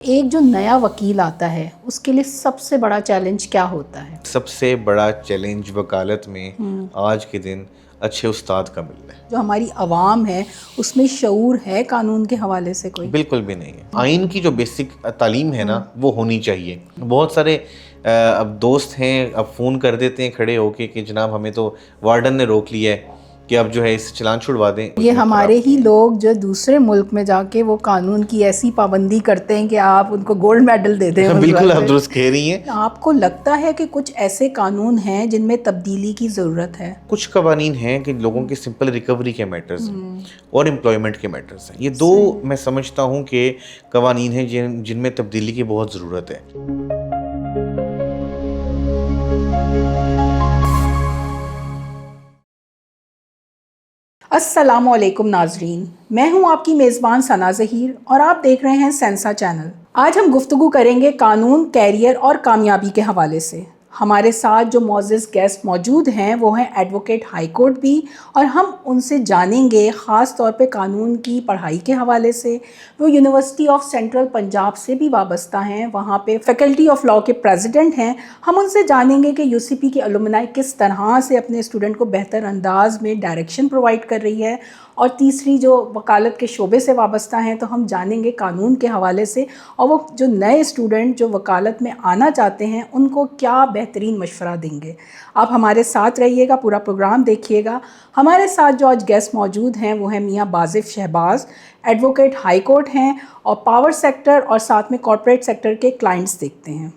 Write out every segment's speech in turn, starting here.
ایک جو نیا وکیل آتا ہے اس کے لیے سب سے بڑا چیلنج کیا ہوتا ہے؟ سب سے بڑا چیلنج وکالت میں آج کے دن اچھے استاد کا ملنا ہے۔ جو ہماری عوام ہے اس میں شعور ہے قانون کے حوالے سے کوئی؟ بالکل بھی نہیں ہے۔ آئین کی جو بیسک تعلیم ہے نا وہ ہونی چاہیے۔ بہت سارے اب دوست ہیں، اب فون کر دیتے ہیں کھڑے ہو کے کہ جناب ہمیں تو وارڈن نے روک لیا ہے کہ اب جو ہے اس چلان چھڑوا دیں۔ یہ ہمارے ہی لوگ جو دوسرے ملک میں جا کے وہ قانون کی ایسی پابندی کرتے ہیں کہ آپ ان کو گولڈ میڈل دے دیں۔ بالکل آپ درست کہہ رہی ہیں۔ آپ کو لگتا ہے کہ کچھ ایسے قانون ہیں جن میں تبدیلی کی ضرورت ہے؟ کچھ قوانین ہیں کہ لوگوں کی سمپل ریکوری کے میٹرز ہیں اور امپلائمنٹ کے میٹرز ہیں۔ یہ دو میں سمجھتا ہوں کہ قوانین ہیں جن میں تبدیلی کی بہت ضرورت ہے۔ السلام علیکم ناظرین، میں ہوں آپ کی میزبان ثنا ظہیر اور آپ دیکھ رہے ہیں سینسا چینل۔ آج ہم گفتگو کریں گے قانون، کیریئر اور کامیابی کے حوالے سے۔ ہمارے ساتھ جو معزز گیسٹ موجود ہیں وہ ہیں ایڈوکیٹ ہائی کورٹ بھی، اور ہم ان سے جانیں گے خاص طور پہ قانون کی پڑھائی کے حوالے سے۔ وہ یونیورسٹی آف سینٹرل پنجاب سے بھی وابستہ ہیں، وہاں پہ فیکلٹی آف لاء کے پریزیڈنٹ ہیں۔ ہم ان سے جانیں گے کہ یو سی پی کی الومنائی کس طرح سے اپنے اسٹوڈنٹ کو بہتر انداز میں ڈائریکشن پرووائڈ کر رہی ہے، اور تیسری جو وکالت کے شعبے سے وابستہ ہیں تو ہم جانیں گے قانون کے حوالے سے، اور وہ جو نئے اسٹوڈنٹ جو وکالت میں آنا چاہتے ہیں ان کو کیا بہترین مشورہ دیں گے۔ آپ ہمارے ساتھ رہیے گا، پورا پروگرام دیکھیے گا۔ ہمارے ساتھ جو آج گیسٹ موجود ہیں وہ ہیں میاں بازف شہباز، ایڈوکیٹ ہائی کورٹ ہیں اور پاور سیکٹر اور ساتھ میں کارپوریٹ سیکٹر کے کلائنٹس دیکھتے ہیں۔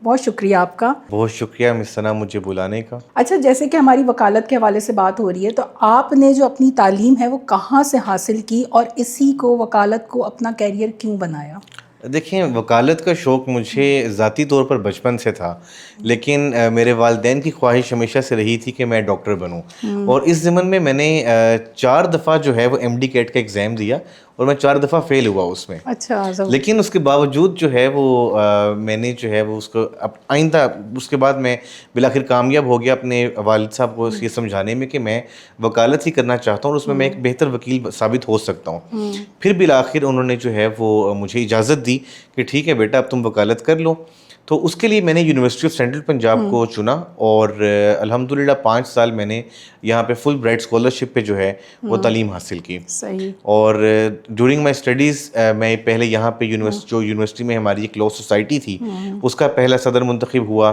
بہت شکریہ آپ کا۔ بہت شکریہ مس ثنا مجھے بلانے کا۔ اچھا، جیسے کہ ہماری وکالت کے حوالے سے بات ہو رہی ہے، تو آپ نے جو اپنی تعلیم ہے وہ کہاں سے حاصل کی اور اسی کو وکالت کو اپنا کیریئر کیوں بنایا؟ دیکھیں، وکالت کا شوق مجھے ذاتی طور پر بچپن سے تھا، لیکن میرے والدین کی خواہش ہمیشہ سے رہی تھی کہ میں ڈاکٹر بنوں، اور اس ضمن میں نے 4 دفعہ جو ہے وہ ایم ڈی کیٹ کا ایگزام دیا اور میں 4 دفعہ فیل ہوا اس میں۔ اچھا، لیکن اس کے باوجود جو ہے وہ میں نے جو ہے وہ اس کو آئندہ اس کے بعد میں بالآخر کامیاب ہو گیا اپنے والد صاحب کو یہ سمجھانے میں کہ میں وکالت ہی کرنا چاہتا ہوں اور اس میں ایک بہتر وکیل ثابت ہو سکتا ہوں۔ پھر بالآخر انہوں نے جو ہے وہ مجھے اجازت دی کہ ٹھیک ہے بیٹا اب تم وکالت کر لو۔ تو اس کے لیے میں نے یونیورسٹی آف سینٹرل پنجاب کو چنا، اور الحمدللہ 5 سال میں نے یہاں پہ فل برائٹ اسکالرشپ پہ جو ہے وہ تعلیم حاصل کی۔ صحیح۔ اور ڈیورنگ مائی اسٹڈیز میں پہلے یہاں پہ یونیورسٹی میں ہماری ایک لاء سوسائٹی تھی، اس کا پہلا صدر منتخب ہوا۔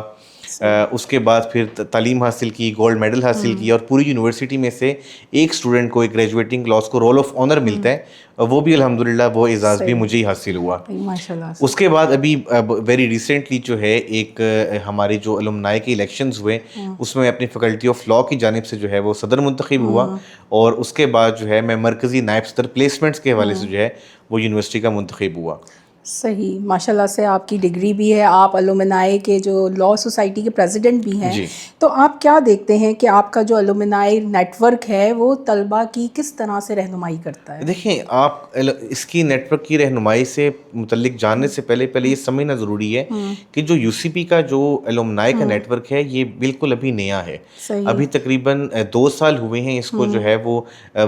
اس کے بعد پھر تعلیم حاصل کی، گولڈ میڈل حاصل کیا، اور پوری یونیورسٹی میں سے ایک اسٹوڈنٹ کو ایک گریجویٹنگ کلاس کو رول آف آنر ملتا ہے، وہ بھی الحمدللہ وہ اعزاز بھی مجھے ہی حاصل ہوا۔ اس کے بعد ابھی ویری ریسنٹلی جو ہے ایک ہمارے جو الومنائی کے الیکشنز ہوئے اس میں اپنی فیکلٹی آف لاء کی جانب سے جو ہے وہ صدر منتخب ہوا، اور اس کے بعد جو ہے میں مرکزی نائب صدر پلیسمنٹس کے حوالے سے جو ہے وہ یونیورسٹی کا منتخب ہوا۔ صحیح، ماشاء اللہ سے آپ کی ڈگری بھی ہے، آپ الومنائی کے جو لاء سوسائٹی کے پریزیڈنٹ بھی ہیں۔ تو آپ کیا دیکھتے ہیں کہ آپ کا جو الومنائی نیٹ ورک ہے وہ طلباء کی کس طرح سے رہنمائی کرتا ہے؟ دیکھیں، آپ اس کی نیٹ ورک کی رہنمائی سے متعلق جاننے سے پہلے یہ سمجھنا ضروری ہے کہ جو یو سی پی کا جو الومنائی کا نیٹ ورک ہے یہ بالکل ابھی نیا ہے۔ ابھی تقریباً 2 سال ہوئے ہیں اس کو جو ہے وہ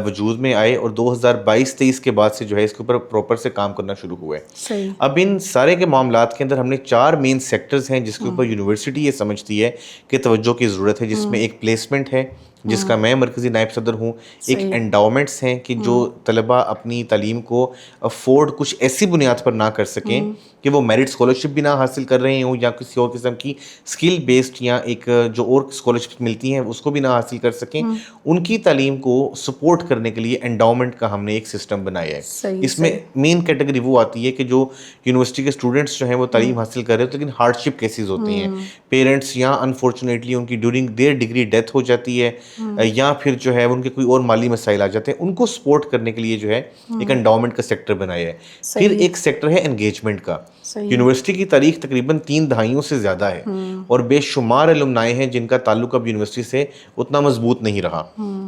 وجود میں آئے، اور 2022-23 کے بعد سے جو ہے اس کے اوپر پراپر سے کام کرنا شروع ہوا ہے۔ اب ان سارے کے معاملات کے اندر ہم نے 4 مین سیکٹرز ہیں جس کے اوپر یونیورسٹی یہ سمجھتی ہے کہ توجہ کی ضرورت ہے، جس میں ایک پلیسمنٹ ہے جس کا میں مرکزی نائب صدر ہوں، ایک انڈاؤمنٹس ہیں کہ جو طلباء اپنی تعلیم کو افورڈ کچھ ایسی بنیاد پر نہ کر سکیں کہ وہ میرٹ اسکالرشپ بھی نہ حاصل کر رہے ہوں یا کسی اور قسم کی اسکل بیسڈ یا ایک جو اور اسکالرشپ ملتی ہیں اس کو بھی نہ حاصل کر سکیں، ان کی تعلیم کو سپورٹ کرنے کے لیے انڈاؤمنٹ کا ہم نے ایک سسٹم بنایا ہے۔ اس میں مین کیٹیگری وہ آتی ہے کہ جو یونیورسٹی کے اسٹوڈنٹس جو ہیں وہ تعلیم حاصل کر رہے ہوتے ہیں لیکن ہارڈ شپ کیسز ہوتے ہیں، پیرنٹس یا انفارچونیٹلی ان کی ڈیورنگ دیئر ڈگری ڈیتھ ہو جاتی ہے، یا پھر جو ہے ان کے کوئی اور مالی مسائل آ جاتے ہیں، ان کو سپورٹ کرنے کے لیے جو ہے ایک انڈاؤمنٹ کا سیکٹر بنایا ہے۔ پھر ایک سیکٹر ہے انگیجمنٹ کا۔ یونیورسٹی کی تاریخ تقریباً 3 دہائیوں سے زیادہ ہے، اور بے شمار الومنائی ہیں جن کا تعلق اب یونیورسٹی سے اتنا مضبوط نہیں رہا۔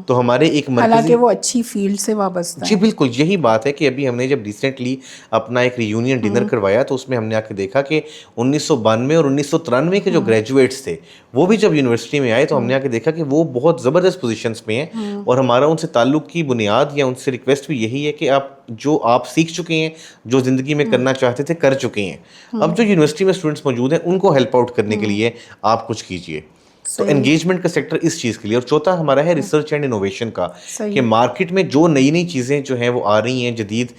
تو ہمارے ایک حالانکہ وہ اچھی فیلڈ سے وابستہ جی بالکل یہی بات ہے کہ ابھی ہم نے جب ریسنٹلی اپنا ایک ریونین ڈنر کروایا تو اس میں ہم نے آ کے دیکھا کہ 1992 اور 1993 کے جو گریجویٹس تھے وہ بھی جب یونیورسٹی میں آئے تو ہم نے آ کے دیکھا کہ وہ بہت زبردست زبردست پوزیشنس میں ہیں اور ہمارا ان سے تعلق کی بنیاد یا ان سے ریکویسٹ بھی یہی ہے کہ آپ سیکھ چکے ہیں، جو زندگی میں کرنا چاہتے تھے کر چکے ہیں، اب جو یونیورسٹی میں اسٹوڈنٹس موجود ہیں ان کو ہیلپ آؤٹ کرنے کے لیے آپ کچھ کیجیے. تو انگیجمنٹ کا سیکٹر اس چیز کے لیے. اور چوتھا ہمارا ہے ریسرچ اینڈ انوویشن کا، کہ مارکیٹ میں جو نئی نئی چیزیں جو ہیں وہ آ رہی ہیں، جدید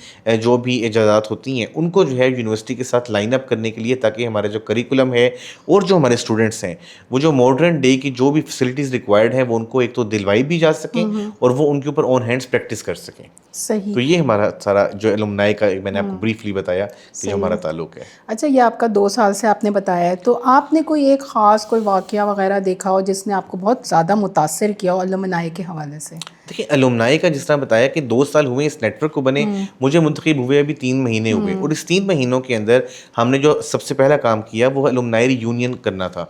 جو بھی ایجادات ہوتی ہیں ان کو جو ہے یونیورسٹی کے ساتھ لائن اپ کرنے کے لیے، تاکہ ہمارا جو کریکولم ہے اور جو ہمارے اسٹوڈنٹس ہیں وہ جو ماڈرن ڈے کی جو بھی فیسلٹیز ریکوائرڈ ہیں وہ ان کو ایک تو دلوائی بھی جا سکیں اور وہ ان کے اوپر آن ہینڈس پریکٹس کر سکیں. صحیح. تو یہ ہمارا سارا جو الومنائی کا میں نے آپ کو بریفلی بتایا کہ جو ہمارا تعلق ہے. اچھا، یہ آپ کا 2 سال سے آپ نے بتایا ہے، تو آپ نے کوئی ایک خاص کوئی واقعہ وغیرہ دیکھا ہو جس نے آپ کو بہت زیادہ متاثر کیا ہو الومنائی کے حوالے سے؟ دیکھیے الومنائی کا جس طرح بتایا کہ 2 سال ہوئے اس نیٹ ورک کو بنے، مجھے منتخب ہوئے ابھی 3 مہینے ہوئے، اور اس 3 مہینوں کے اندر ہم نے جو سب سے پہلا کام کیا وہ الومنائی یونین کرنا تھا.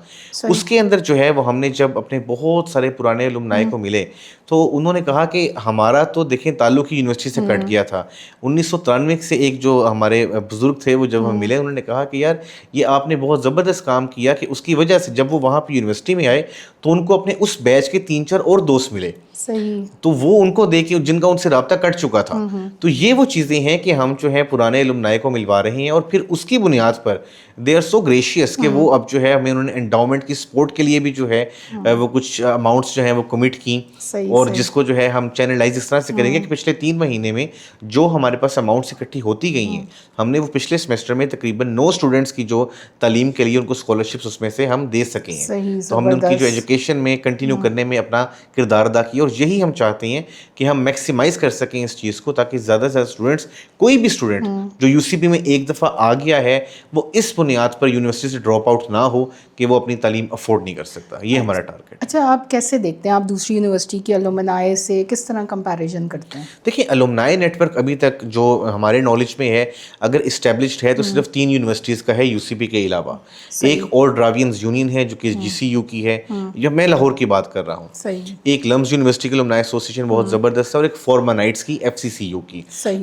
اس کے اندر جو ہے وہ ہم نے جب اپنے بہت سارے پرانے الومنائی کو ملے تو انہوں نے کہا کہ ہمارا تو دیکھیں تعلق ہی یونیورسٹی سے کٹ گیا تھا. 1993 سے ایک جو ہمارے بزرگ تھے وہ جب ہم ملے انہوں نے کہا کہ یار یہ آپ نے بہت زبردست کام کیا، کہ اس کی وجہ سے جب وہ وہاں پہ یونیورسٹی میں آئے تو ان کو اپنے اس بیچ کے 3-4 اور دوست ملے. صحیح. تو وہ ان کو دیکھے جن کا ان سے رابطہ کٹ چکا تھا. تو یہ وہ چیزیں ہیں کہ ہم جو ہے پرانے الومنائی کو ملوا رہے ہیں، اور پھر اس کی بنیاد پر دے آر سو گریشیس کہ وہ اب جو ہے ہمیں انہوں نے انڈاؤمنٹ کی سپورٹ کے لیے بھی جو ہے وہ کچھ اماؤنٹس جو ہیں وہ کمٹ کی، اور جس کو جو ہے ہم چینلائز اس طرح سے کریں گے کہ پچھلے 3 مہینے میں جو ہمارے پاس اماؤنٹس اکٹھی ہوتی گئی ہیں ہم نے وہ پچھلے سیمسٹر میں تقریباً 9 اسٹوڈنٹس کی جو تعلیم کے لیے ان کو اسکالرشپس اس میں سے ہم دے سکے ہیں. تو ہم نے ان کی جو ایجوکیشن میں کنٹینیو کرنے میں اپنا کردار ادا کیا، اور یہی ہم چاہتے ہیں کہ ہم میکسیمائز کر سکیں اس چیز کو، تاکہ زیادہ سے زیادہ اسٹوڈنٹس، کوئی بھی اسٹوڈنٹ جو یو سی پی میں ایک دفعہ آ گیا ہے وہ اس بنیاد پر یونیورسٹی سے ڈراپ آؤٹ نہ ہو کہ وہ اپنی تعلیم افورڈ نہیں کر سکتا. یہ ہمارا ٹارگیٹ. اچھا، آپ کیسے دیکھتے ہیں، آپ دوسری یونیورسٹی کی الومنائی سے کس طرح کمپیریزن کرتے ہیں؟ دیکھیے الومنائی نیٹ ورک ابھی تک جو ہمارے نالج میں ہے اگر اسٹیبلشڈ ہے تو صرف 3 یونیورسٹیز کا ہے یو سی پی کے علاوہ. ایک اور ڈراوینز یونین ہے جو کہ جی سی یو کی ہے، جب میں لاہور کی بات کر رہا ہوں. ایک لمز یونیورسٹی کے الومنائی ایسوسیشن بہت زبردست ہے، اور ایک فارمانائٹس کی ایف سی سی یو کی.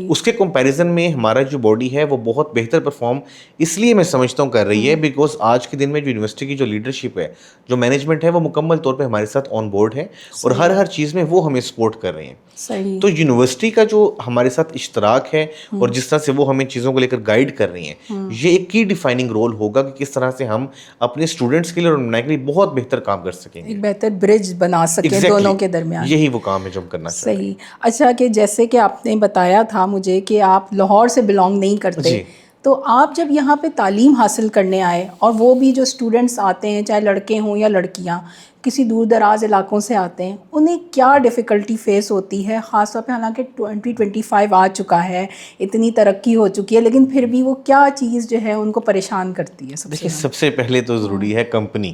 اس کے کمپیریزن میں ہمارا جو باڈی ہے وہ بہت بہتر پرفارم اس لیے میں سمجھتا ہوں کر رہی ہے بیکاز آج کے دن میں جو یونیورسٹی کی جو لیڈرشپ ہے، جو مینجمنٹ ہے، وہ مکمل طور پہ ہمارے ساتھ آن بورڈ ہے، اور ہر چیز میں وہ ہمیں سپورٹ کر رہے ہیں. تو یونیورسٹی کا جو ہمارے ساتھ اشتراک ہے اور جس طرح سے وہ ہمیں چیزوں کو لے کر گائیڈ کر رہی ہیں، یہ ایک کی ڈیفائننگ رول ہوگا کہ کس طرح سے ہم اپنے اسٹوڈنٹس کے لیے اور الومنائی کے لیے بہت بہتر کام کر سکیں گے، ایک بہتر برج بنا سکیں دونوں کے درمیان. یہی وہ کام ہے جو ہم کرنا چاہتے ہیں. صحیح. اچھا، کہ جیسے کہ آپ نے بتایا تھا مجھے کہ آپ لاہور سے بلانگ نہیں کرتے، تو آپ جب یہاں پہ تعلیم حاصل کرنے آئے، اور وہ بھی جو اسٹوڈنٹس آتے ہیں چاہے لڑکے ہوں یا لڑکیاں کسی دور دراز علاقوں سے آتے ہیں، انہیں کیا ڈیفیکلٹی فیس ہوتی ہے، خاص طور پہ حالانکہ 2025 آ چکا ہے، اتنی ترقی ہو چکی ہے، لیکن پھر بھی وہ کیا چیز جو ہے ان کو پریشان کرتی ہے؟ دیکھیے سب سے پہلے تو ضروری ہے کمپنی.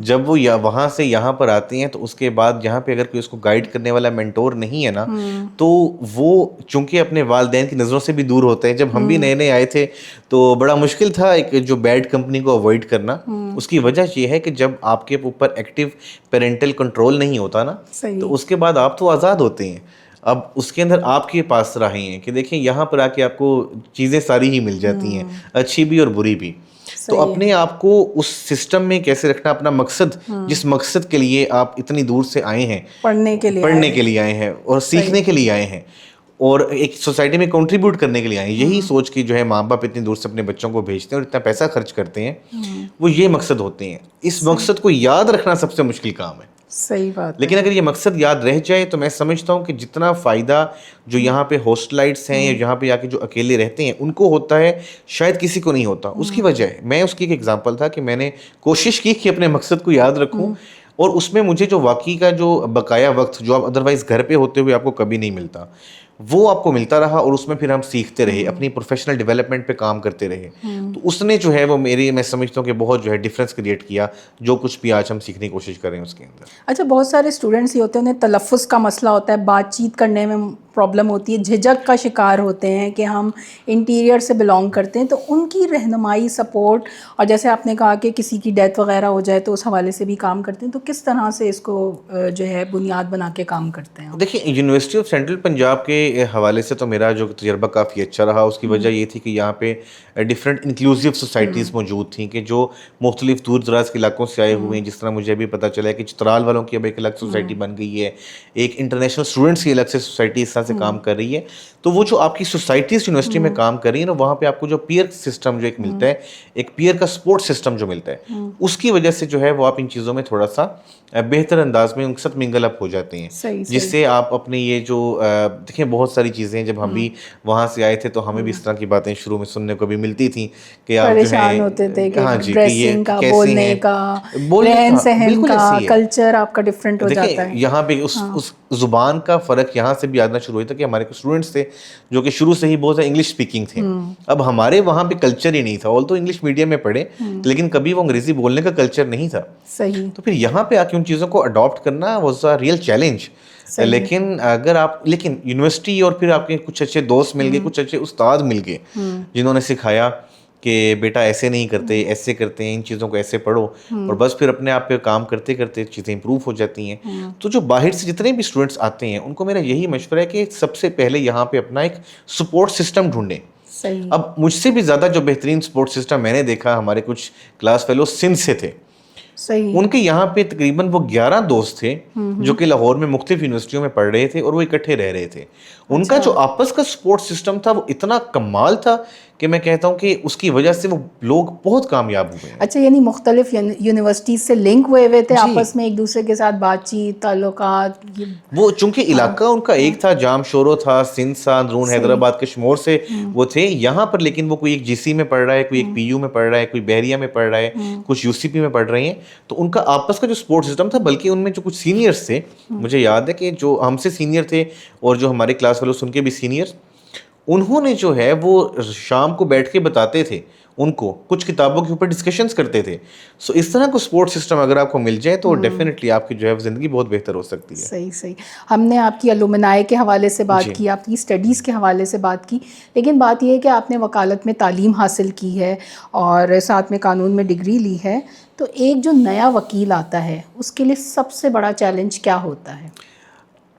جب وہ وہاں سے یہاں پر آتے ہیں تو اس کے بعد یہاں پہ اگر کوئی اس کو گائیڈ کرنے والا مینٹور نہیں ہے نا، تو وہ چونکہ اپنے والدین کی نظروں سے بھی دور ہوتے ہیں. جب ہم بھی نئے نئے آئے تھے تو بڑا مشکل تھا ایک جو بیڈ کمپنی کو اوائڈ کرنا. اس کی وجہ یہ ہے کہ جب آپ کے اوپر ایکٹیو پیرنٹل کنٹرول نہیں ہوتا نا، تو اس کے بعد آپ تو آزاد ہوتے ہیں. اب اس کے اندر آپ کے پاس راہیں ہیں کہ دیکھیں یہاں پر آ کے آپ کو چیزیں ساری ہی مل جاتی ہیں، اچھی بھی اور بری بھی. تو اپنے آپ کو اس سسٹم میں کیسے رکھنا، اپنا مقصد، جس مقصد کے لیے آپ اتنی دور سے آئے ہیں، پڑھنے کے لیے آئے ہیں اور سیکھنے کے لیے آئے ہیں، اور ایک سوسائٹی میں کنٹریبیوٹ کرنے کے لیے آئے ہیں، یہی سوچ کے جو ہے ماں باپ اتنی دور سے اپنے بچوں کو بھیجتے ہیں اور اتنا پیسہ خرچ کرتے ہیں، وہ یہ مقصد ہوتے ہیں. اس مقصد کو یاد رکھنا سب سے مشکل کام ہے. صحیح بات. لیکن اگر یہ مقصد یاد رہ جائے تو میں سمجھتا ہوں کہ جتنا فائدہ جو یہاں پہ ہاسٹلائٹس ہیں یا یہاں پہ آ کے جو اکیلے رہتے ہیں ان کو ہوتا ہے، شاید کسی کو نہیں ہوتا. اس کی وجہ ہے، میں اس کی ایک ایگزامپل تھا کہ میں نے کوشش کی کہ اپنے مقصد کو یاد رکھوں، اور اس میں مجھے جو واقعی کا جو بقایا وقت جو آپ ادروائز گھر پہ ہوتے ہوئے آپ کو کبھی نہیں ملتا، وہ آپ کو ملتا رہا، اور اس میں پھر ہم سیکھتے رہے، اپنی پروفیشنل ڈیولپمنٹ پہ کام کرتے رہے. تو اس نے جو ہے وہ میں سمجھتا ہوں کہ بہت جو ہے ڈفرینس کریٹ کیا، جو کچھ بھی آج ہم سیکھنے کی کوشش کر رہے ہیں اس کے اندر. اچھا، بہت سارے اسٹوڈنٹس یہ ہوتے ہیں، انہیں تلفظ کا مسئلہ ہوتا ہے، بات چیت کرنے میں پرابلم ہوتی ہے، جھجک کا شکار ہوتے ہیں کہ ہم انٹیریئر سے بلانگ کرتے ہیں، تو ان کی رہنمائی، سپورٹ، اور جیسے آپ نے کہا کہ کسی کی ڈیتھ وغیرہ ہو جائے تو اس حوالے سے بھی کام کرتے ہیں، تو کس طرح سے اس کو جو ہے بنیاد بنا کے کام کرتے ہیں؟ دیکھیں یونیورسٹی آف سینٹرل پنجاب کے کے حوالے سے تو میرا جو تجربہ کافی اچھا رہا. اس کی وجہ یہ تھی کہ یہاں پہ ڈفرینٹ انکلوسیو سوسائٹیز موجود تھیں کہ جو مختلف دور دراز کے علاقوں سے آئے ہوئے ہیں. جس طرح مجھے ابھی پتہ چلا ہے کہ چترال والوں کی اب ایک الگ سوسائٹی بن گئی ہے, ایک انٹرنیشنل اسٹوڈنٹس کی الگ سے سوسائٹی اس طرح سے کام کر رہی ہے. تو وہ جو آپ کی سوسائٹیز یونیورسٹی میں کام کر رہی ہیں نا, وہاں پہ آپ کو جو پیئر سسٹم جو ایک ملتا ہے, ایک پیئر کا سپورٹ سسٹم جو ملتا ہے, اس کی وجہ سے جو ہے وہ آپ ان چیزوں میں تھوڑا سا بہتر انداز میں ان کے ساتھ منگل اپ ہو جاتے ہیں, جس سے آپ اپنے یہ جو دیکھیں بہت ساری چیزیں جب ہم بھی وہاں سے آئے تھے تو ہمیں بھی اس طرح کی باتیں شروع میں سننے کو بھی ملتی تھیں کہ آپ جو ہے ہوتے تھے کہ ہاں جی, ڈریسنگ کا, بولنے کا, رہن سہن کا, کلچر آپ کا ڈفرینٹ ہو جاتا ہے. یہاں پہ اس زبان کا فرق یہاں سے بھی آنا شروع ہوا تھا کہ ہمارے کچھ اسٹوڈنٹس تھے جو کہ شروع سے ہی بہت زیادہ انگلش اسپیکنگ تھے. اب ہمارے وہاں پہ کلچر ہی نہیں تھا, آل تو انگلش میڈیم میں پڑھے لیکن کبھی وہ انگریزی بولنے کا کلچر نہیں تھا. صحیح. تو پھر یہاں پہ آ کے ان چیزوں کو اڈاپٹ کرنا واز اے ریئل چیلنج. لیکن اگر آپ یونیورسٹی اور پھر آپ کے کچھ اچھے دوست مل گئے, کچھ اچھے استاد مل گئے جنہوں نے سکھایا کہ بیٹا ایسے نہیں کرتے, ایسے کرتے ہیں, ان چیزوں کو ایسے پڑھو, اور بس پھر اپنے آپ پہ کام کرتے کرتے چیزیں امپروو ہو جاتی ہیں. تو جو باہر سے جتنے بھی اسٹوڈنٹس آتے ہیں ان کو میرا یہی مشورہ ہے کہ سب سے پہلے یہاں پہ اپنا ایک سپورٹ سسٹم ڈھونڈیں. اب مجھ سے بھی زیادہ جو بہترین سپورٹ سسٹم میں نے دیکھا, ہمارے کچھ کلاس فیلو سندھ سے تھے. ان کے یہاں پہ تقریباً وہ 11 دوست تھے جو کہ لاہور میں مختلف یونیورسٹیوں میں پڑھ رہے تھے اور وہ اکٹھے رہ رہے تھے. ان کا جو آپس کا سپورٹ سسٹم تھا وہ اتنا کمال تھا کہ میں کہتا ہوں کہ اس کی وجہ سے وہ لوگ بہت کامیاب ہوئے ہیں. اچھا, یعنی مختلف یونیورسٹیز سے لنک ہوئے تھے آپس میں, ایک دوسرے کے ساتھ بات چیت, تعلقات. وہ چونکہ علاقہ ان کا ایک تھا, جام شورو تھا, سندھ سا, اندرون حیدرآباد, کشمور سے وہ تھے یہاں پر, لیکن وہ کوئی ایک جی سی میں پڑھ رہا ہے, کوئی ایک پی یو میں پڑھ رہا ہے, کوئی بحریہ میں پڑھ رہا ہے, کچھ یو سی پی میں پڑھ رہے ہیں. تو ان کا آپس کا جو سپورٹ سسٹم تھا, بلکہ ان میں جو کچھ سینئرس تھے, مجھے یاد ہے کہ جو ہم سے سینئر تھے اور جو ہمارے کلاس فیلوز ان کے بھی سینئر, انہوں نے جو ہے وہ شام کو بیٹھ کے بتاتے تھے ان کو, کچھ کتابوں کے اوپر ڈسکشنز کرتے تھے. سو اس طرح کو سپورٹ سسٹم اگر آپ کو مل جائے تو ڈیفینیٹلی آپ کی جو ہے زندگی بہت بہتر ہو سکتی ہے. صحیح. ہم نے آپ کی الومنائی کے حوالے سے بات کی, آپ کی اسٹڈیز کے حوالے سے بات کی, لیکن بات یہ ہے کہ آپ نے وکالت میں تعلیم حاصل کی ہے اور ساتھ میں قانون میں ڈگری لی ہے. تو ایک جو نیا وکیل آتا ہے اس کے لیے سب سے بڑا چیلنج کیا ہوتا ہے؟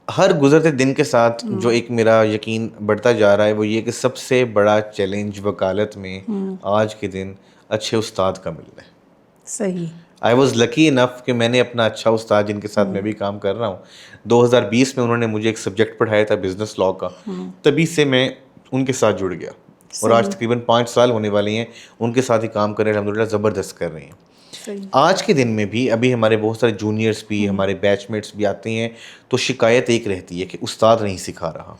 ہر گزرتے دن کے ساتھ جو ایک میرا یقین بڑھتا جا رہا ہے وہ یہ کہ سب سے بڑا چیلنج وکالت میں آج کے دن اچھے استاد کا ملنا ہے. صحیح. آئی واز لکی انف کہ میں نے اپنا اچھا استاد جن کے ساتھ میں بھی کام کر رہا ہوں, 2020 میں انہوں نے مجھے ایک سبجیکٹ پڑھایا تھا بزنس لاء کا, تبھی سے میں ان کے ساتھ جڑ گیا اور آج تقریباً 5 سال ہونے والے ہیں ان کے ساتھ ہی کام کر رہے ہیں, الحمدللہ زبردست کر رہے ہیں. آج کے دن میں بھی ابھی ہمارے بہت سارے جونیئرس بھی, ہمارے بیچ میٹس بھی آتے ہیں تو شکایت ایک رہتی ہے کہ استاد نہیں سکھا رہا.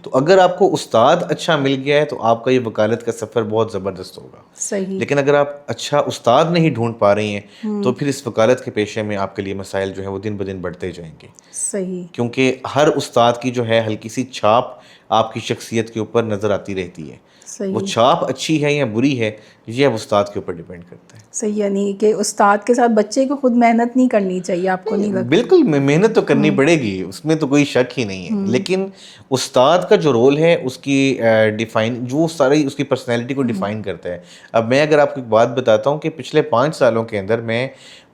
تو اگر آپ کو استاد اچھا مل گیا ہے تو آپ کا یہ وکالت کا سفر بہت زبردست ہوگا. لیکن اگر آپ اچھا استاد نہیں ڈھونڈ پا رہے ہیں تو پھر اس وکالت کے پیشے میں آپ کے لیے مسائل جو ہیں وہ دن بدن بڑھتے جائیں گے. صحیح. کیونکہ ہر استاد کی جو ہے ہلکی سی چھاپ آپ کی شخصیت کے اوپر نظر آتی رہتی ہے. وہ چھاپ اچھی ہے یا بری ہے یہ اب استاد کے اوپر ڈیپینڈ کرتا ہے. صحیح. یعنی کہ استاد کے ساتھ بچے کو خود محنت نہیں کرنی چاہیے, آپ کو نہیں لگتا؟ بالکل محنت تو کرنی پڑے گی, اس میں تو کوئی شک ہی نہیں ہے, لیکن استاد کا جو رول ہے اس کی ڈیفائن جو ساری اس کی پرسنالٹی کو ڈیفائن کرتا ہے. اب میں اگر آپ کو ایک بات بتاتا ہوں کہ پچھلے 5 سالوں کے اندر میں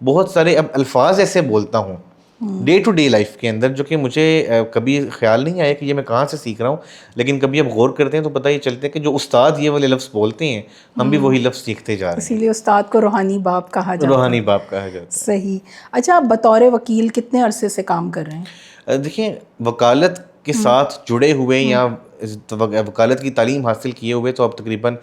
بہت سارے اب الفاظ ایسے بولتا ہوں ڈے ٹو ڈے لائف کے اندر جو کہ مجھے کبھی خیال نہیں آیا کہ یہ میں کہاں سے سیکھ رہا ہوں, لیکن کبھی اب غور کرتے ہیں تو پتہ یہ چلتا ہے کہ جو استاد یہ والے لفظ بولتے ہیں ہم بھی وہی لفظ سیکھتے جا رہے ہیں. اسی لیے استاد کو روحانی باپ کہا جاتا ہے. روحانی باپ کہا جاتا ہے. صحیح. اچھا, آپ بطور وکیل کتنے عرصے سے کام کر رہے ہیں؟ دیکھیں, وکالت کے ساتھ جڑے ہوئے یا وکالت کی تعلیم حاصل کیے ہوئے تو اب تقریباً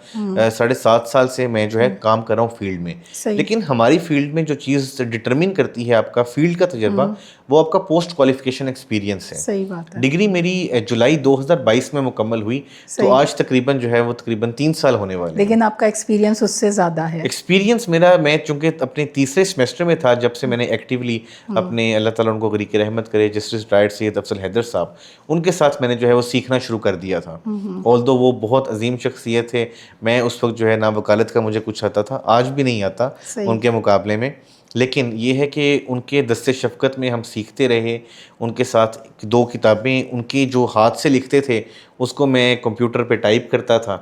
7.5 سال سے میں جو ہے کام کر رہا ہوں فیلڈ میں. لیکن ہماری فیلڈ میں جو چیز ڈٹرمن کرتی ہے آپ کا فیلڈ کا تجربہ وہ آپ کا پوسٹ کوالیفیکیشن ایکسپیرینس ہے. صحیح بات ہے. ڈگری میری جولائی 2022 میں مکمل ہوئی تو آج تقریباً جو ہے وہ تقریباً 3 سال ہونے والے ہیں. لیکن آپ کا ایکسپیرینس اس سے زیادہ ہے. ایکسپیرینس میرا, میں چونکہ اپنے تیسرے سیمسٹر میں تھا جب سے میں نے ایکٹیولی اپنے, اللہ تعالیٰ ان کو غریق رحمت کرے, جسٹس ریٹائرڈ سید افضل حیدر صاحب, ان کے ساتھ میں نے جو ہے وہ سیکھنا شروع کر دیا تھا. آلدو وہ بہت عظیم شخصیت ہے, میں اس وقت جو ہے نہ وکالت کا مجھے کچھ آتا تھا, آج بھی نہیں آتا ان کے مقابلے میں, لیکن یہ ہے کہ ان کے دست شفقت میں ہم سیکھتے رہے. ان کے ساتھ 2 کتابیں ان کے جو ہاتھ سے لکھتے تھے اس کو میں کمپیوٹر پہ ٹائپ کرتا تھا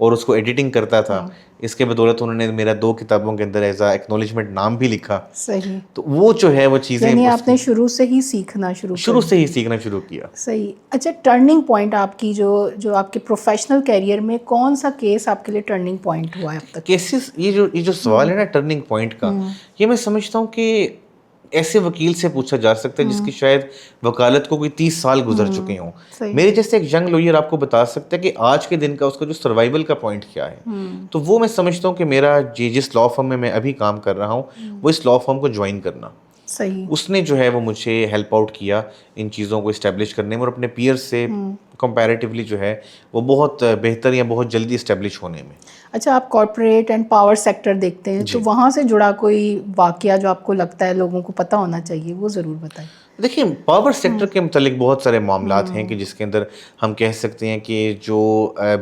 اور اس کو ایڈیٹنگ کرتا تھا. اس کے بدولت انہوں نے میرا 2 کتابوں کے اندر ایز اے ایکنالجمنٹ نام بھی لکھا. صحیح. تو وہ جو ہے وہ چیزیں یعنی آپ نے شروع سے ہی سیکھنا شروع کیا. صحیح. اچھا ٹرننگ پوائنٹ آپ کی جو آپ کے پروفیشنل کیریئر میں کون سا کیس آپ کے لیے ٹرننگ پوائنٹ ہوا ہے اب تک؟ کیسز یہ جو سوال ہے نا ٹرننگ پوائنٹ کا, یہ میں سمجھتا ہوں کہ ایسے وکیل سے پوچھا جا سکتا ہے جس کی شاید وکالت کو کوئی 30 سال گزر چکے ہوں. میرے جیسے ایک ینگ لوئر آپ کو بتا سکتا ہے کہ آج کے دن کا اس کا جو سروائیول کا پوائنٹ کیا ہے. تو وہ میں سمجھتا ہوں کہ میرا جس لا فرم میں ابھی کام کر رہا ہوں وہ اس لا فرم کو جوائن کرنا. صحیح. اس نے جو ہے وہ مجھے ہیلپ آؤٹ کیا ان چیزوں کو اسٹیبلش کرنے میں اور اپنے پیئر سے کمپیریٹیولی جو ہے وہ بہت بہتر یا بہت جلدی اسٹیبلش ہونے میں. اچھا آپ کارپوریٹ اینڈ پاور سیکٹر دیکھتے ہیں تو وہاں سے جڑا کوئی واقعہ جو آپ کو لگتا ہے لوگوں کو پتہ ہونا چاہیے وہ ضرور بتائیں. دیکھیں پاور سیکٹر کے متعلق بہت سارے معاملات ہیں کہ جس کے اندر ہم کہہ سکتے ہیں کہ جو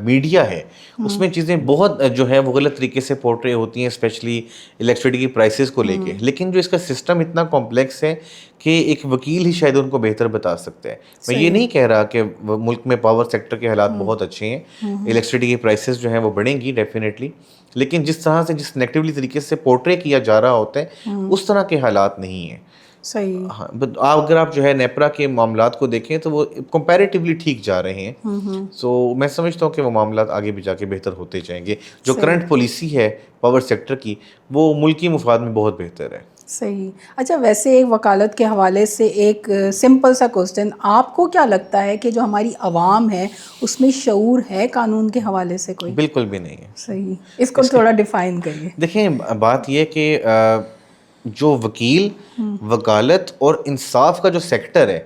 میڈیا ہے اس میں چیزیں بہت جو ہے وہ غلط طریقے سے پورٹرے ہوتی ہیں, اسپیشلی الیکٹریسٹی کی پرائسز کو لے کے. لیکن جو اس کا سسٹم اتنا کمپلیکس ہے کہ ایک وکیل ہی شاید ان کو بہتر بتا سکتا ہے. میں یہ نہیں کہہ رہا کہ ملک میں پاور سیکٹر کے حالات بہت اچھے ہیں, الیکٹریسٹی کی پرائسز جو ہیں وہ بڑھیں گی ڈیفینیٹلی, لیکن جس طرح سے جس نیگیٹیولی طریقے سے پورٹرے کیا جا رہا ہوتا ہے اس طرح کے حالات نہیں ہیں. صحیح. ہاں اگر آپ جو ہے نیپرا کے معاملات کو دیکھیں تو وہ کمپیریٹیولی ٹھیک جا رہے ہیں. سو میں سمجھتا ہوں کہ وہ معاملات آگے بھی جا کے بہتر ہوتے جائیں گے. جو کرنٹ پالیسی ہے پاور سیکٹر کی وہ ملکی مفاد میں بہت بہتر ہے. صحیح. اچھا ویسے ایک وکالت کے حوالے سے ایک سمپل سا کوسچن, آپ کو کیا لگتا ہے کہ جو ہماری عوام ہے اس میں شعور ہے قانون کے حوالے سے کوئی؟ بالکل بھی نہیں ہے. صحیح. اس کو تھوڑا ڈیفائن کریے. دیکھیں بات یہ کہ جو وکیل وکالت اور انصاف کا جو سیکٹر ہے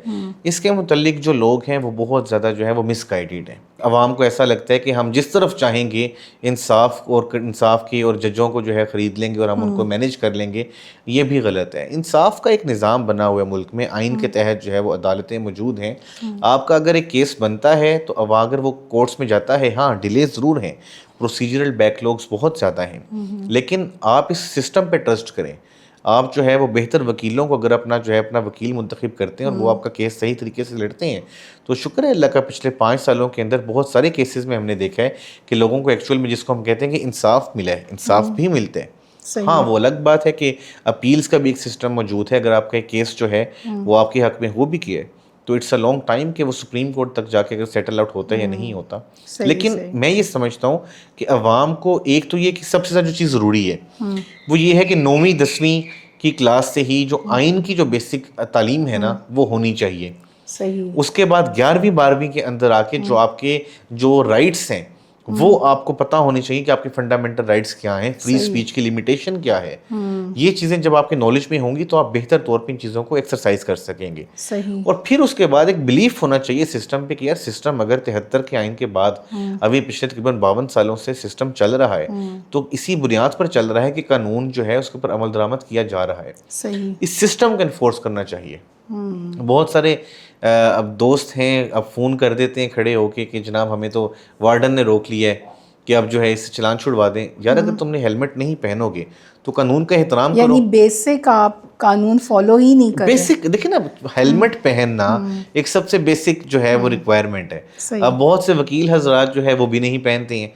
اس کے متعلق جو لوگ ہیں وہ بہت زیادہ جو ہے وہ مس گائیڈڈ ہیں. عوام کو ایسا لگتا ہے کہ ہم جس طرف چاہیں گے انصاف کی اور ججوں کو جو ہے خرید لیں گے اور ہم ان کو مینیج کر لیں گے. یہ بھی غلط ہے. انصاف کا ایک نظام بنا ہوا ہے ملک میں, آئین کے تحت جو ہے وہ عدالتیں موجود ہیں. آپ کا اگر ایک کیس بنتا ہے تو اب اگر وہ کورٹس میں جاتا ہے, ہاں ڈیلے ضرور ہیں, پروسیجرل بیک لاگس بہت زیادہ ہیں, لیکن آپ اس سسٹم پہ ٹرسٹ کریں. آپ جو ہے وہ بہتر وکیلوں کو اگر اپنا وکیل منتخب کرتے ہیں اور وہ آپ کا کیس صحیح طریقے سے لڑتے ہیں تو شکر ہے اللہ کا پچھلے 5 سالوں کے اندر بہت سارے کیسز میں ہم نے دیکھا ہے کہ لوگوں کو ایکچوئل میں جس کو ہم کہتے ہیں کہ انصاف ملا ہے, انصاف بھی ملتے ہیں. ہاں وہ الگ بات ہے کہ اپیلز کا بھی ایک سسٹم موجود ہے. اگر آپ کا کیس جو ہے وہ آپ کے حق میں ہو بھی کیا ہے تو اٹس اے لانگ ٹائم کہ وہ سپریم کورٹ تک جا کے اگر سیٹل آؤٹ ہوتا ہے یا نہیں ہوتا. لیکن میں یہ سمجھتا ہوں کہ عوام کو ایک تو یہ کہ سب سے زیادہ جو چیز ضروری ہے وہ یہ ہے کہ 9ویں 10ویں کی کلاس سے ہی جو آئین کی جو بیسک تعلیم ہے نا وہ ہونی چاہیے. صحیح. اس کے بعد 11ویں 12ویں کے اندر آ کے جو آپ کے جو رائٹس ہیں وہ آپ کو پتہ ہونی چاہیے کہ آپ کے فنڈامنٹل رائٹس کیا ہیں, فری اسپیچ کی لمیٹیشن کیا ہے. یہ چیزیں جب آپ کے نالج میں ہوں گی تو آپ بہتر طور پہ ان چیزوں کو ایکسرسائز کر سکیں گے. صحیح. اور پھر اس کے بعد ایک بلیف ہونا چاہیے سسٹم پہ کہ یار سسٹم اگر 73 کے آئین کے بعد ابھی پچھلے تقریباً 52 سالوں سے سسٹم چل رہا ہے تو اسی بنیاد پر چل رہا ہے کہ قانون جو ہے اس کے اوپر عمل درآمد کیا جا رہا ہے. صحیح. اس سسٹم کو انفورس کرنا چاہیے. بہت سارے اب دوست ہیں اب فون کر دیتے ہیں کھڑے ہو کے کہ جناب ہمیں تو وارڈن نے روک لیا ہے کہ اب جو ہے اس سے چلان چھڑوا دیں. یار اگر تم نے ہیلمٹ نہیں پہنو گے تو قانون کا احترام کرو. یعنی بیسک آپ قانون فالو ہی نہیں کرتے. بیسک دیکھیں نا, ہیلمٹ پہننا ایک سب سے بیسک جو ہے وہ ریکوائرمنٹ ہے. اب بہت سے وکیل حضرات جو ہے وہ بھی نہیں پہنتے ہیں.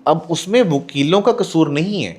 اب اس میں وکیلوں کا قصور نہیں ہے,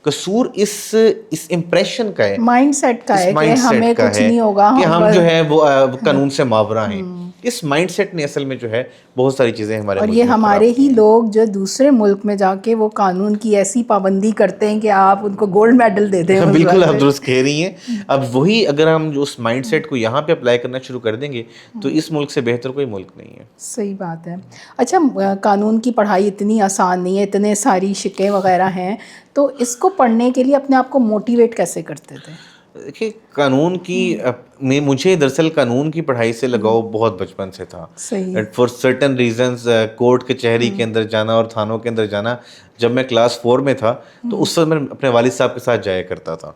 قصور اس امپریشن کا ہے, مائنڈ سیٹ کا ہے کہ ہمیں کچھ نہیں ہوگا, کہ ہم جو ہے وہ قانون سے ماورا ہیں. اس مائنڈ سیٹ نے اصل میں جو ہے بہت ساری چیزیں ہمارے اور یہ ہمارے ہی لوگ جو دوسرے ملک میں جا کے وہ قانون کی ایسی پابندی کرتے ہیں کہ آپ ان کو گولڈ میڈل دے دیں. بالکل آپ درست کہہ رہی ہیں. اب وہی اگر ہم جو اس مائنڈ سیٹ کو یہاں پہ اپلائی کرنا شروع کر دیں گے تو اس ملک سے بہتر کوئی ملک نہیں ہے. صحیح بات ہے. اچھا قانون کی پڑھائی اتنی آسان نہیں ہے, اتنے ساری شکیں وغیرہ ہیں, تو اس کو پڑھنے کے لیے اپنے آپ کو موٹیویٹ کیسے کرتے تھے؟ دیکھیے قانون کی مجھے دراصل قانون کی پڑھائی سے لگاؤ بہت بچپن سے تھا. فار سرٹن ریزنز کورٹ کچہری کے اندر جانا اور تھانوں کے اندر جانا, جب میں کلاس 4 میں تھا تو اس وقت میں اپنے والد صاحب کے ساتھ جایا کرتا تھا,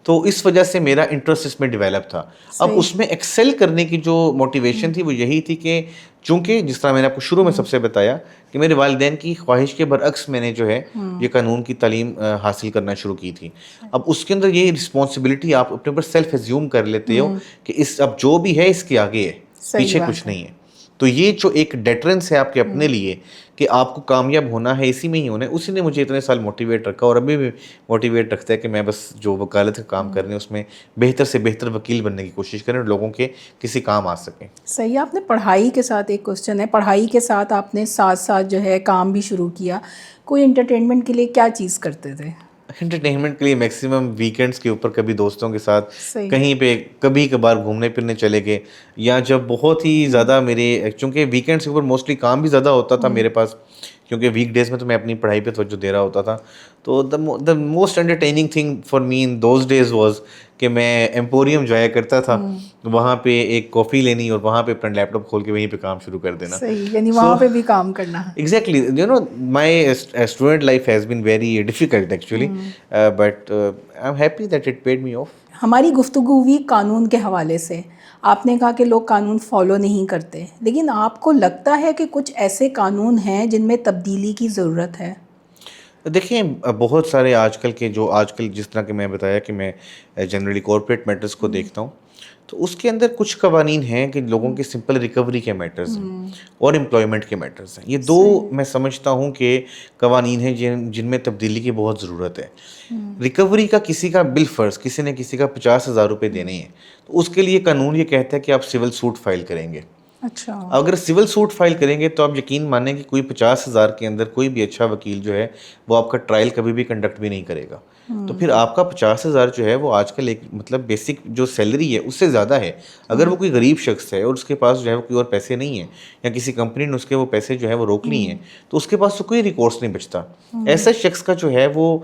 تو اس وجہ سے میرا انٹرسٹ اس میں ڈیولپ تھا. اب اس میں ایکسل کرنے کی جو موٹیویشن تھی وہ یہی تھی کہ چونکہ جس طرح میں نے آپ کو شروع میں سب سے بتایا کہ میرے والدین کی خواہش کے برعکس میں نے جو ہے یہ قانون کی تعلیم حاصل کرنا شروع کی تھی. اب اس کے اندر یہ رسپانسبلٹی آپ اپنے اوپر سیلف ایزیوم کر لیتے ہو کہ اب جو بھی ہے اس کے آگے ہے, پیچھے کچھ نہیں ہے. تو یہ جو ایک ڈیٹرنس ہے آپ کے اپنے لیے کہ آپ کو کامیاب ہونا ہے، اسی میں ہی ہونا ہے، اسی نے مجھے اتنے سال موٹیویٹ رکھا اور ابھی بھی موٹیویٹ رکھتا ہے کہ میں بس جو وکالت کا کام کر رہے ہیں اس میں بہتر سے بہتر وکیل بننے کی کوشش کریں اور لوگوں کے کسی کام آ سکیں. صحیح. آپ نے پڑھائی کے ساتھ، ایک کوشچن ہے، پڑھائی کے ساتھ آپ نے ساتھ ساتھ جو ہے کام بھی شروع کیا، کوئی انٹرٹینمنٹ کے لیے کیا چیز کرتے تھے؟ انٹرٹینمنٹ کے لیے میکسیمم ویکینڈس کے اوپر کبھی دوستوں کے ساتھ کہیں پہ کبھی کبھار گھومنے پھرنے چلے گئے، یا جب بہت ہی زیادہ میرے چونکہ ویکینڈس کے اوپر موسٹلی کام بھی زیادہ ہوتا تھا میرے پاس، کیونکہ ویک ڈیز میں تو میں اپنی پڑھائی پہ توجہ دے رہا ہوتا تھا. تو the most entertaining thing for me in those days was کہ میں ایمپوریم جایا کرتا تھا، وہاں پہ ایک کافی لینی اور وہاں پہ اپنا لیپ ٹاپ کھول کے وہیں پہ کام شروع کر دینا. صحیح، یعنی وہاں پہ بھی کام کرنا. Exactly, you know, my student life has been very difficult actually, but I'm happy that it paid me off. ہماری گفتگو ہوئی قانون کے حوالے سے. آپ نے کہا کہ لوگ قانون فالو نہیں کرتے، لیکن آپ کو لگتا ہے کہ کچھ ایسے قانون ہیں جن میں تبدیلی کی ضرورت ہے؟ دیکھیں بہت سارے آج کل جس طرح کہ میں بتایا کہ میں جنرلی کارپوریٹ میٹرز کو دیکھتا ہوں، تو اس کے اندر کچھ قوانین ہیں کہ لوگوں کے سمپل ریکوری کے میٹرز ہیں اور امپلائمنٹ کے میٹرز ہیں. یہ دو میں سمجھتا ہوں کہ قوانین ہیں جن میں تبدیلی کی بہت ضرورت ہے. ریکوری کا کسی کا بالفرض کسی نے کسی کا 50,000 روپے دینے ہیں، تو اس کے لیے قانون یہ کہتا ہے کہ آپ سول سوٹ فائل کریں گے. اچھا. اگر سول سوٹ فائل کریں گے تو آپ یقین مانیں کہ کوئی 50,000 کے اندر کوئی بھی اچھا وکیل جو ہے وہ آپ کا ٹرائل کبھی بھی کنڈکٹ بھی نہیں کرے گا. تو پھر آپ کا 50,000 جو ہے وہ آج کل ایک مطلب بیسک جو سیلری ہے اس سے زیادہ ہے. اگر وہ کوئی غریب شخص ہے اور اس کے پاس جو ہے وہ کوئی اور پیسے نہیں ہیں، یا کسی کمپنی نے اس کے وہ پیسے جو ہے وہ روک لی ہیں، تو اس کے پاس تو کوئی ریکورس نہیں بچتا. ایسا شخص کا جو ہے وہ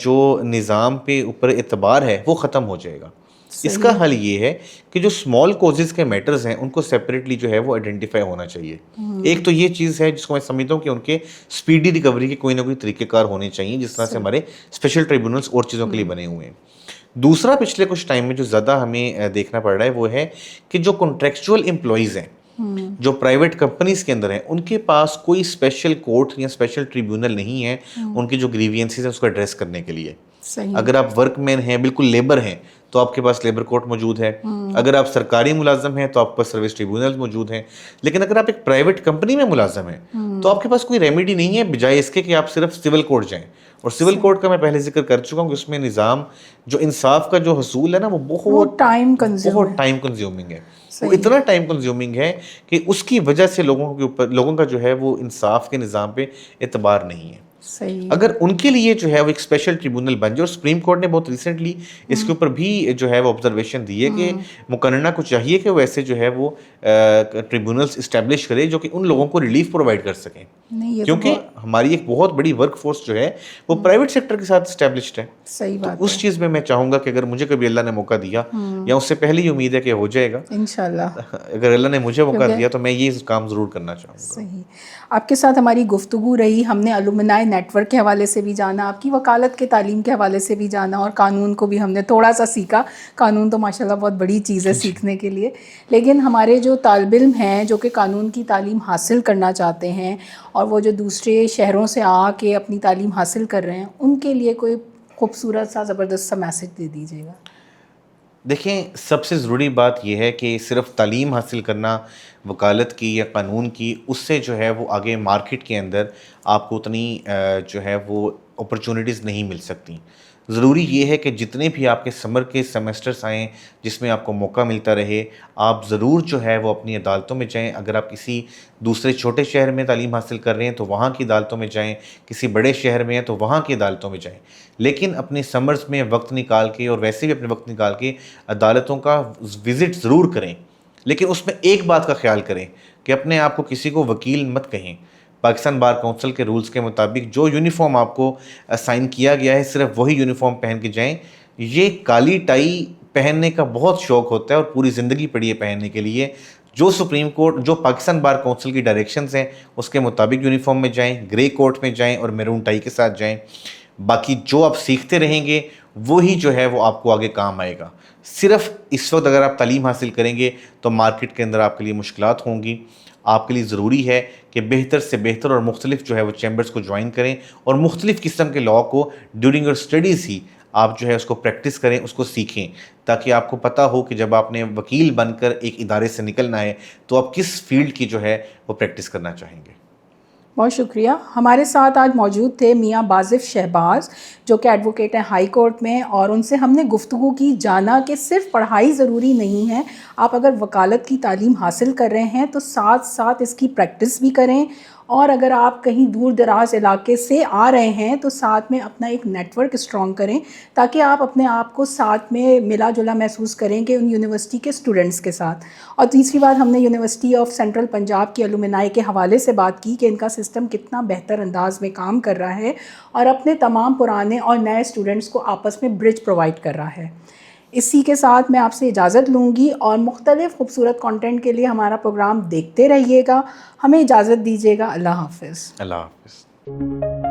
جو نظام پہ اوپر اعتبار ہے وہ ختم ہو جائے گا. اس کا حل یہ ہے کہ جو اسمال کوزز کے میٹرز ہیں ان کو سیپریٹلی جو ہے وہ آئیڈینٹیفائی ہونا چاہیے. ایک تو یہ چیز ہے جس کو میں سمجھتا ہوں کہ ان کے اسپیڈی ریکوری کے کوئی نہ کوئی طریقہ کار ہونے چاہیے، جس طرح سے ہمارے اسپیشل ٹریبونلز اور چیزوں کے لیے بنے ہوئے ہیں. دوسرا پچھلے کچھ ٹائم میں جو زیادہ ہمیں دیکھنا پڑ رہا ہے وہ ہے کہ جو کنٹریکچوئل امپلائیز ہیں جو پرائیویٹ کمپنیز کے اندر ہیں، ان کے پاس کوئی اسپیشل کورٹ یا اسپیشل ٹریبیونل نہیں ہے ان کی جو گریوینسز ہیں اس کو ایڈریس کرنے کے لیے. اگر آپ ورک مین ہیں، بالکل لیبر ہیں، تو آپ کے پاس لیبر کورٹ موجود ہے. اگر آپ سرکاری ملازم ہیں تو آپ کے پاس سروس ٹریبونل موجود ہیں. لیکن اگر آپ ایک پرائیویٹ کمپنی میں ملازم ہیں تو آپ کے پاس کوئی ریمیڈی نہیں ہے بجائے اس کے کہ آپ صرف سول کورٹ جائیں. اور سول کورٹ کا میں پہلے ذکر کر چکا ہوں کہ اس میں نظام جو انصاف کا جو حصول ہے نا وہ بہت ٹائم کنزیومنگ ہے. وہ اتنا ٹائم کنزیومنگ ہے کہ اس کی وجہ سے لوگوں کا جو ہے وہ انصاف کے نظام پہ اعتبار نہیں ہے. اگر ان کے لیے جو ہے وہ ایک اسپیشل ٹریبونل بن جائے، اور سپریم کورٹ نے بہت ریسنٹلی اس کے اوپر بھی جو ہے وہ آبزرویشن دی ہے کہ مقننہ کو چاہیے کہ وہ ایسے جو ہے وہ ٹریبونلز اسٹیبلش کرے جو کہ ان لوگوں کو ریلیف پرووائڈ کر سکیں. کیونکہ ہماری ایک بہت بڑی ورک فورس جو ہے وہ پرائیویٹ سیکٹر کے ساتھ اسٹیبلشڈ ہے. صحیح بات. اس چیز میں چاہوں گا کہ اگر مجھے کبھی اللہ نے موقع دیا، یا اس سے پہلے ہی امید ہے کہ ہو جائے گا انشاءاللہ، اگر اللہ نے مجھے موقع دیا تو میں یہ کام ضرور کرنا چاہوں گا. صحیح. آپ کے ساتھ ہماری گفتگو رہی، ہم نے الومنائی نیٹ ورک کے حوالے سے بھی جانا، آپ کی وکالت کے تعلیم کے حوالے سے بھی جانا، اور قانون کو بھی ہم نے تھوڑا سا سیکھا. قانون تو ماشاءاللہ بہت بڑی چیز ہے سیکھنے کے لیے، لیکن ہمارے جو طالب علم ہیں جو کہ قانون کی تعلیم حاصل کرنا چاہتے ہیں اور وہ جو دوسرے شہروں سے آ کے اپنی تعلیم حاصل کر رہے ہیں، ان کے لیے کوئی خوبصورت سا زبردست سا میسج دے دیجیے گا. دیکھیں، سب سے ضروری بات یہ ہے کہ صرف تعلیم حاصل کرنا وکالت کی یا قانون کی، اس سے جو ہے وہ آگے مارکیٹ کے اندر آپ کو اتنی جو ہے وہ اپرچونٹیز نہیں مل سکتی. ضروری یہ ہے کہ جتنے بھی آپ کے سمر کے سیمسٹرز آئیں جس میں آپ کو موقع ملتا رہے، آپ ضرور جو ہے وہ اپنی عدالتوں میں جائیں. اگر آپ کسی دوسرے چھوٹے شہر میں تعلیم حاصل کر رہے ہیں تو وہاں کی عدالتوں میں جائیں، کسی بڑے شہر میں ہیں تو وہاں کی عدالتوں میں جائیں. لیکن اپنے سمرز میں وقت نکال کے، اور ویسے بھی اپنے وقت نکال کے عدالتوں کا وزٹ ضرور کریں. لیکن اس میں ایک بات کا خیال کریں کہ اپنے آپ کو کسی کو وکیل مت کہیں. پاکستان بار کونسل کے رولز کے مطابق جو یونیفارم آپ کو اسائن کیا گیا ہے صرف وہی یونیفارم پہن کے جائیں. یہ کالی ٹائی پہننے کا بہت شوق ہوتا ہے اور پوری زندگی پڑی ہے پہننے کے لیے. جو سپریم کورٹ، جو پاکستان بار کونسل کی ڈائریکشنز ہیں اس کے مطابق یونیفارم میں جائیں، گرے کوٹ میں جائیں اور میرون ٹائی کے ساتھ جائیں. باقی جو آپ سیکھتے رہیں گے وہی جو ہے وہ آپ کو آگے کام آئے گا. صرف اس وقت اگر آپ تعلیم حاصل کریں گے تو مارکیٹ کے اندر آپ کے لیے مشکلات ہوں گی. آپ کے لیے ضروری ہے کہ بہتر سے بہتر اور مختلف جو ہے وہ چیمبرز کو جوائن کریں اور مختلف قسم کے لاء کو ڈیورنگ یور اسٹڈیز ہی آپ جو ہے اس کو پریکٹس کریں، اس کو سیکھیں، تاکہ آپ کو پتہ ہو کہ جب آپ نے وکیل بن کر ایک ادارے سے نکلنا ہے تو آپ کس فیلڈ کی جو ہے وہ پریکٹس کرنا چاہیں گے۔ بہت شکریہ۔ ہمارے ساتھ آج موجود تھے میاں بازف شہباز، جو کہ ایڈوکیٹ ہیں ہائی کورٹ میں، اور ان سے ہم نے گفتگو کی، جانا کہ صرف پڑھائی ضروری نہیں ہے، آپ اگر وکالت کی تعلیم حاصل کر رہے ہیں تو ساتھ ساتھ اس کی پریکٹس بھی کریں، اور اگر آپ کہیں دور دراز علاقے سے آ رہے ہیں تو ساتھ میں اپنا ایک نیٹ ورک اسٹرانگ کریں، تاکہ آپ اپنے آپ کو ساتھ میں ملا جلا محسوس کریں کہ ان یونیورسٹی کے اسٹوڈنٹس کے ساتھ۔ اور تیسری بات، ہم نے یونیورسٹی آف سینٹرل پنجاب کی الومنائی کے حوالے سے بات کی کہ ان کا سسٹم کتنا بہتر انداز میں کام کر رہا ہے اور اپنے تمام پرانے اور نئے اسٹوڈنٹس کو آپس میں برج پرووائڈ کر رہا ہے۔ اسی کے ساتھ میں آپ سے اجازت لوں گی، اور مختلف خوبصورت کنٹینٹ کے لیے ہمارا پروگرام دیکھتے رہیے گا۔ ہمیں اجازت دیجیے گا۔ اللہ حافظ۔ اللہ حافظ۔